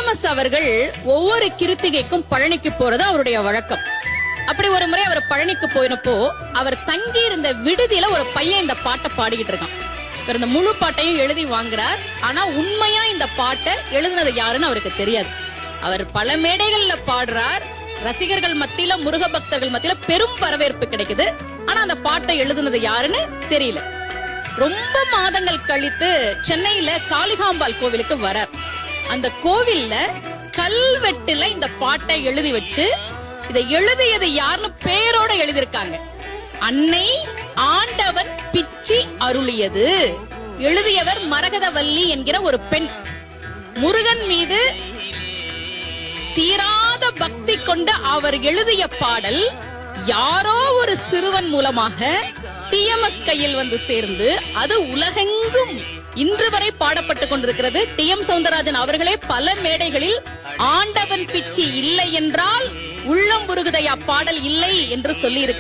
TMS அவர்கள் ஒவ்வொரு கிருத்திகைக்கும் பழனிக்கு போறது அவருடைய வழக்கம். அப்படி ஒரு முறை அவர் பழனிக்கு போயினப்போ அவர் தங்கி இருந்த விடுதியில ஒரு பையன் இந்த பாட்டை பாடிக்கிட்டு இருக்கான். இந்த முழு பாட்டையும் எழுதி வாங்குறார். ஆனா உண்மையா இந்த பாட்டை எழுதினது யாருன்னு அவருக்கு தெரியாது. அவர் பல மேடைகள்ல பாடுறார். ரசிகர்கள் மத்தியில, முருக பக்தர்கள் மத்தியில பெரும் வரவேற்பு கிடைக்குது. ஆனா அந்த பாட்டை எழுதுனது யாருன்னு தெரியல. ரொம்ப மாதங்கள் கழித்து சென்னையில காளிகாம்பாள் கோவிலுக்கு வரார். அந்த கோவில்ல கல்வெட்டுல இந்த பாட்டை எழுதி வச்சு, இதை எழுதியது யாருன்னு பேரோட எழுதியிருக்காங்க. அன்னை ஆண்டவன் பிச்சி அருளியது. எழுதியவர் மரகதவல்லி என்கிற ஒரு பெண். முருகன் மீது தீராத பக்தி கொண்ட அவர் எழுதிய பாடல் யாரோ ஒரு சிறுவன் மூலமாக டிஎம்எஸ் கையில் வந்து சேர்ந்து அது உலகெங்கும் இன்று வரை பாடப்பட்டுக் கொண்டிருக்கிறது. டி.எம். சௌந்தரராஜன் அவர்களே பல மேடைகளில் ஆண்டவன் பிச்சி இல்லை என்றால் உள்ளம் உருகுதையா பாடல் இல்லை என்று சொல்லி